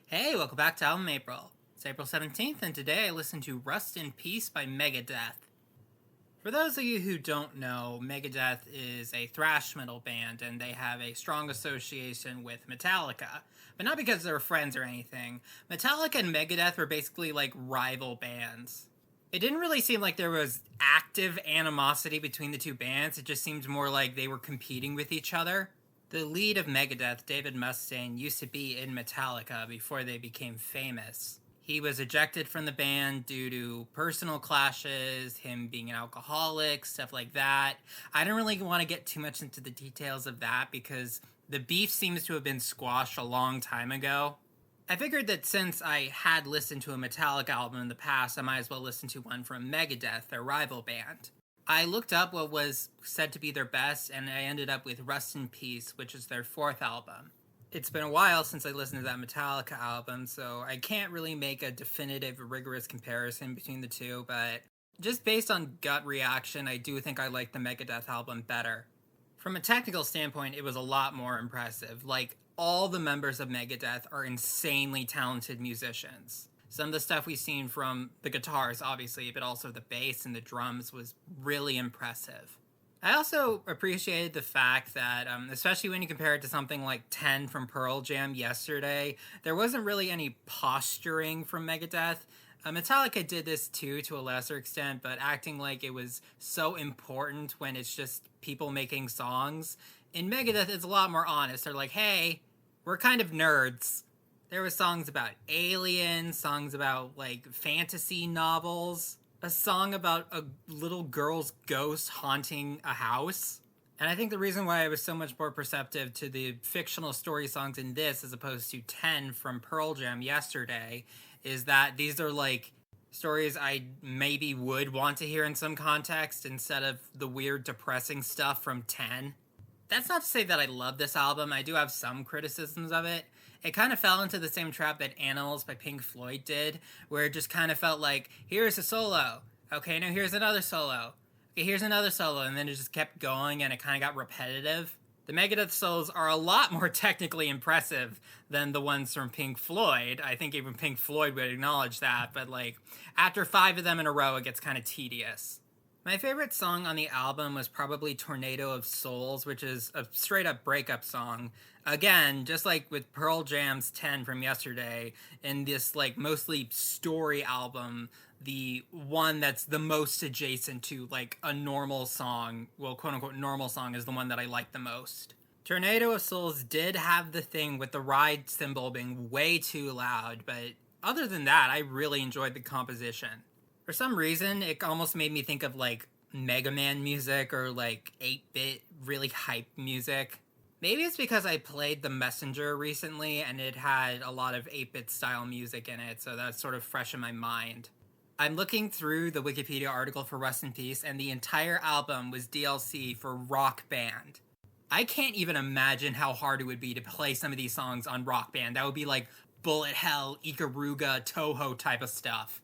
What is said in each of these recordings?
Hey, welcome back to Album April. It's April 17th, and today I listened to Rust in Peace by Megadeth. For those of you who don't know, Megadeth is a thrash metal band, and they have a strong association with Metallica. But not because they're friends or anything. Metallica and Megadeth were basically like rival bands. It didn't really seem like there was active animosity between the two bands, it just seemed more like they were competing with each other. The lead of Megadeth, David Mustaine, used to be in Metallica before they became famous. He was ejected from the band due to personal clashes, him being an alcoholic, stuff like that. I don't really want to get too much into the details of that because the beef seems to have been squashed a long time ago. I figured that since I had listened to a Metallica album in the past, I might as well listen to one from Megadeth, their rival band. I looked up what was said to be their best, and I ended up with Rust in Peace, which is their fourth album. It's been a while since I listened to that Metallica album, so I can't really make a definitive, rigorous comparison between the two, but just based on gut reaction, I do think I like the Megadeth album better. From a technical standpoint, it was a lot more impressive. Like, all the members of Megadeth are insanely talented musicians. Some of the stuff we've seen from the guitars, obviously, but also the bass and the drums was really impressive. I also appreciated the fact that, especially when you compare it to something like 10 from Pearl Jam yesterday, there wasn't really any posturing from Megadeth. Metallica did this too, to a lesser extent, but acting like it was so important when it's just people making songs. In Megadeth, it's a lot more honest. They're like, hey, we're kind of nerds. There were songs about aliens, songs about like fantasy novels, a song about a little girl's ghost haunting a house. And I think the reason why I was so much more perceptive to the fictional story songs in this as opposed to 10 from Pearl Jam yesterday is that these are like stories I maybe would want to hear in some context instead of the weird depressing stuff from 10. That's not to say that I love this album. I do have some criticisms of it. It kind of fell into the same trap that Animals by Pink Floyd did, where it just kind of felt like, here's a solo. Okay, now here's another solo. Okay, here's another solo. And then it just kept going and it kind of got repetitive. The Megadeth solos are a lot more technically impressive than the ones from Pink Floyd. I think even Pink Floyd would acknowledge that, but like, after 5 of them in a row, it gets kind of tedious. My favorite song on the album was probably Tornado of Souls, which is a straight up breakup song. Again, just like with Pearl Jam's 10 from yesterday, in this like mostly story album, the one that's the most adjacent to like a normal song, well, quote unquote normal song, is the one that I like the most. Tornado of Souls did have the thing with the ride cymbal being way too loud, but other than that, I really enjoyed the composition. For some reason, it almost made me think of like Mega Man music or like 8-bit really hype music. Maybe it's because I played The Messenger recently and it had a lot of 8-bit style music in it, so that's sort of fresh in my mind. I'm looking through the Wikipedia article for Rust in Peace, and the entire album was DLC for Rock Band. I can't even imagine how hard it would be to play some of these songs on Rock Band. That would be like Bullet Hell, Ikaruga, Toho type of stuff.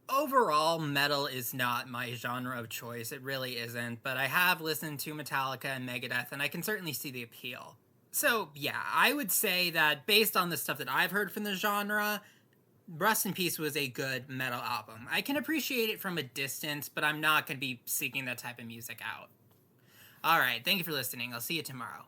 Overall, metal is not my genre of choice. It really isn't, but I have listened to Metallica and Megadeth, and I can certainly see the appeal. So, yeah, I would say that based on the stuff that I've heard from the genre, Rust in Peace was a good metal album. I can appreciate it from a distance, but I'm not going to be seeking that type of music out. Alright, thank you for listening. I'll see you tomorrow.